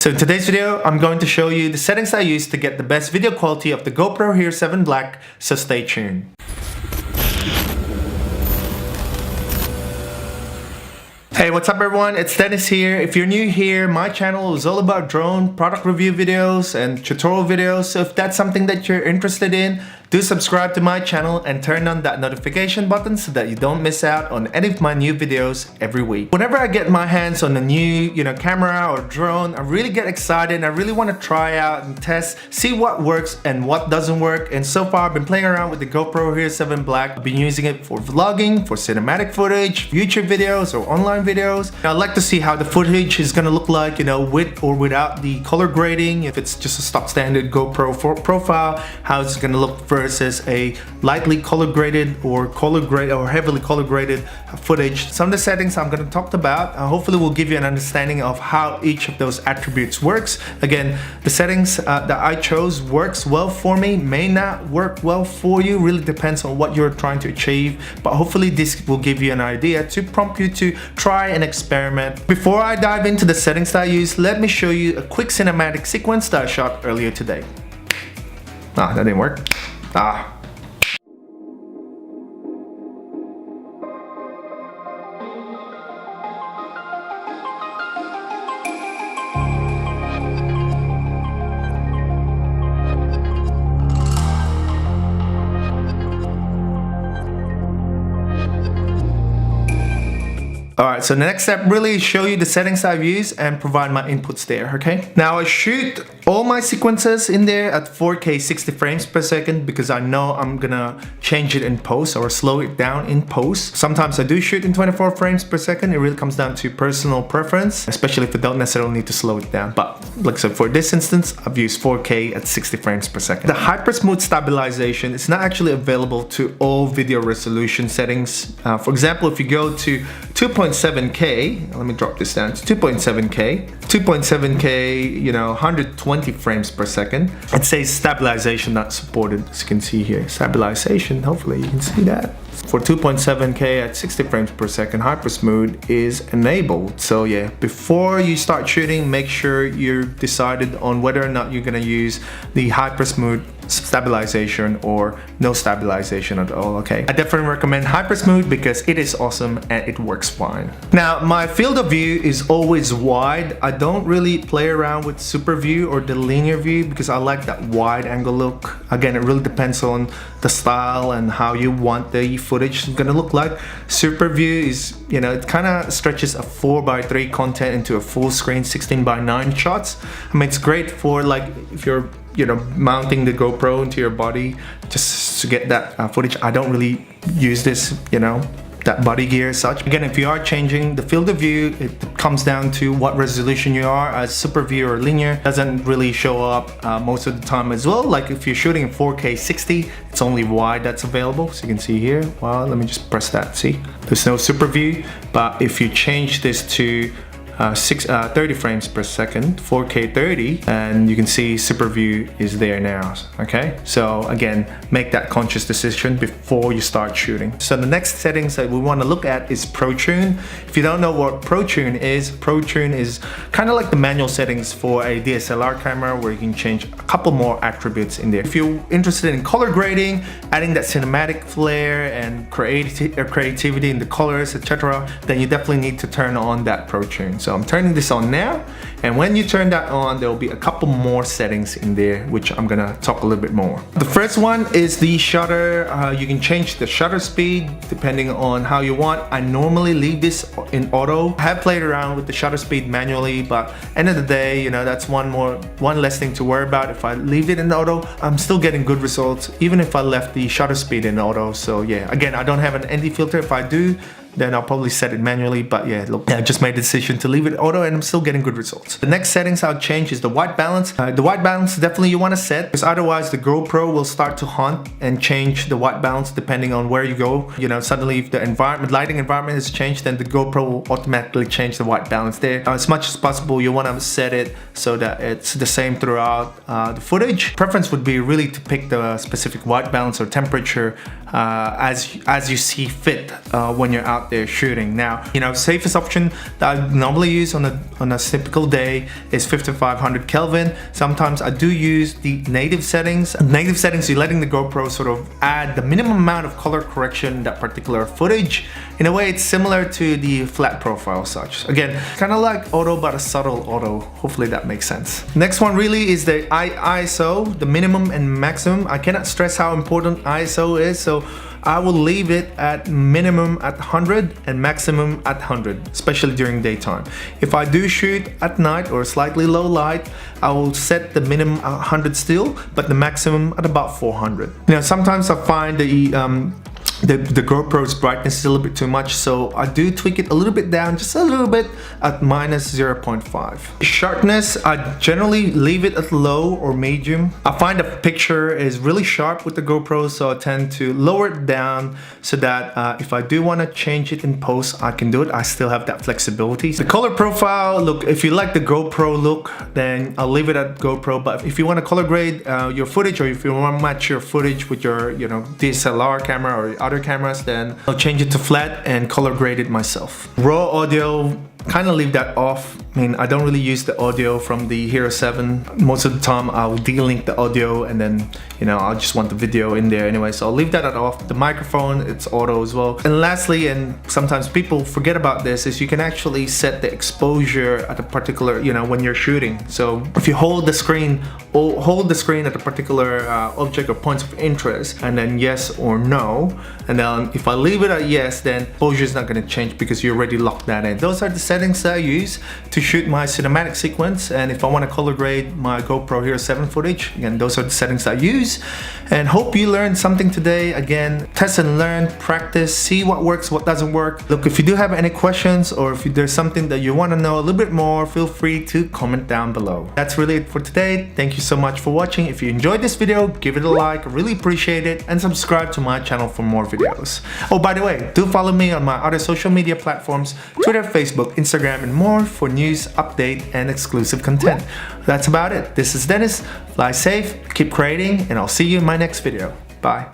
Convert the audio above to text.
So in today's video, I'm going to show you the settings I use to get the best video quality of the GoPro Hero 7 Black, so stay tuned. Hey, what's up everyone? It's Dennis here. If you're new here, my channel is all about drone product review videos and tutorial videos. So if that's something that you're interested in, do subscribe to my channel and turn on that notification button so that you don't miss out on any of my new videos every week. Whenever I get my hands on a new, camera or drone, I really get excited. I really want to try out and test, see what works and what doesn't work. And so far, I've been playing around with the GoPro Hero 7 Black. I've been using it for vlogging, for cinematic footage, YouTube videos or online videos. I'd like to see how the footage is going to look like, with or without the color grading. If it's just a stock standard GoPro profile, how it's going to look versus a lightly color graded or heavily color graded footage. Some of the settings I'm going to talk about hopefully will give you an understanding of how each of those attributes works. Again, the settings that I chose works well for me, may not work well for you, really depends on what you're trying to achieve, but hopefully this will give you an idea to prompt you to try and experiment. Before I dive into the settings that I use, let me show you a quick cinematic sequence that I shot earlier today. That didn't work. Alright, so the next step really is show you the settings I've used and provide my inputs there, okay? Now I shoot all my sequences in there at 4K 60 frames per second because I know I'm gonna change it in post or slow it down in post. Sometimes I do shoot in 24 frames per second. It really comes down to personal preference, especially if I don't necessarily need to slow it down. But like I said, for this instance, I've used 4K at 60 frames per second. The hypersmooth stabilization is not actually available to all video resolution settings. For example, if you go to 2.7K, let me drop this down to 2.7K, 120 frames per second. It says stabilization not supported, as you can see here. Stabilization, hopefully you can see that. For 2.7K at 60 frames per second, hypersmooth is enabled. So yeah, before you start shooting, make sure you're decided on whether or not you're gonna use the hypersmooth stabilization or no stabilization at all, okay? I definitely recommend hypersmooth because it is awesome and it works fine. Now, my field of view is always wide. I don't really play around with super view or the linear view because I like that wide angle look. Again, it really depends on the style and how you want the footage is gonna look like. Super view is, it kind of stretches a 4:3 content into a full screen 16:9 shots. I mean, it's great for like if you're mounting the GoPro into your body just to get that footage. I don't really use this, that body gear as such. Again, if you are changing the field of view, it comes down to what resolution you are. As super view or linear doesn't really show up most of the time as well. Like if you're shooting in 4K 60, it's only wide that's available. So you can see here, well, let me just press that, see? There's no super view, but if you change this to 30 frames per second, 4K 30, and you can see super view is there now, okay? So again, make that conscious decision before you start shooting. So the next settings that we want to look at is Protune. If you don't know what Protune is kind of like the manual settings for a DSLR camera where you can change a couple more attributes in there. If you're interested in color grading, adding that cinematic flair and creativity in the colors, etc., then you definitely need to turn on that Protune. So I'm turning this on now, and when you turn that on, there will be a couple more settings in there which I'm gonna talk a little bit more. The first one is the shutter. You can change the shutter speed depending on how you want. I normally leave this in auto. I have played around with the shutter speed manually, but end of the day, that's one less thing to worry about. If I leave it in auto, I'm still getting good results even if I left the shutter speed in auto. So yeah, again, I don't have an ND filter. If I do, then I'll probably set it manually, but yeah, look, I just made the decision to leave it auto and I'm still getting good results. The next settings I'll change is the white balance. The white balance definitely you want to set because otherwise the GoPro will start to hunt and change the white balance depending on where you go. Suddenly if the lighting environment has changed, then the GoPro will automatically change the white balance there. As much as possible, you want to set it so that it's the same throughout the footage. Preference would be really to pick the specific white balance or temperature as you see fit when you're out there shooting. Now, safest option that I normally use on a typical day is 5500 Kelvin. Sometimes I do use the native settings. Native settings, you're letting the GoPro sort of add the minimum amount of color correction in that particular footage. In a way, it's similar to the flat profile such. Again, kind of like auto, but a subtle auto. Hopefully that makes sense. Next one really is the ISO, the minimum and maximum. I cannot stress how important ISO is, so I will leave it at minimum at 100 and maximum at 100, especially during daytime. If I do shoot at night or slightly low light, I will set the minimum at 100 still, but the maximum at about 400. Sometimes I find the GoPro's brightness is a little bit too much, so I do tweak it a little bit down, just a little bit, at minus 0.5. Sharpness, I generally leave it at low or medium. I find the picture is really sharp with the GoPro, so I tend to lower it down so that if I do want to change it in post, I can do it. I still have that flexibility. The color profile, look, if you like the GoPro look, then I'll leave it at GoPro, but if you want to color grade your footage, or if you want to match your footage with your DSLR camera or other cameras, then I'll change it to flat and color grade it myself. Raw audio, kind of leave that off. I mean, I don't really use the audio from the Hero 7. Most of the time I'll delink the audio, and then I just want the video in there anyway, so I'll leave that off. The microphone, it's auto as well. And lastly, and sometimes people forget about this, is you can actually set the exposure at a particular, when you're shooting. So if you hold the screen at a particular object or points of interest, and then yes or no, and then if I leave it at yes, then exposure is not going to change because you already locked that in. Those are the settings that I use to shoot my cinematic sequence. And if I want to color grade my GoPro Hero 7 footage, again, those are the settings I use. And hope you learned something today. Again, test and learn, practice, see what works, what doesn't work. Look, if you do have any questions, or if there's something that you want to know a little bit more, feel free to comment down below. That's really it for today. Thank you so much for watching. If you enjoyed this video, give it a like, I really appreciate it, and subscribe to my channel for more videos. Oh, by the way, do follow me on my other social media platforms, Twitter, Facebook, Instagram, and more for news, update, and exclusive content. That's about it. This is Dennis. Fly safe, keep creating, and I'll see you in my next video. Bye.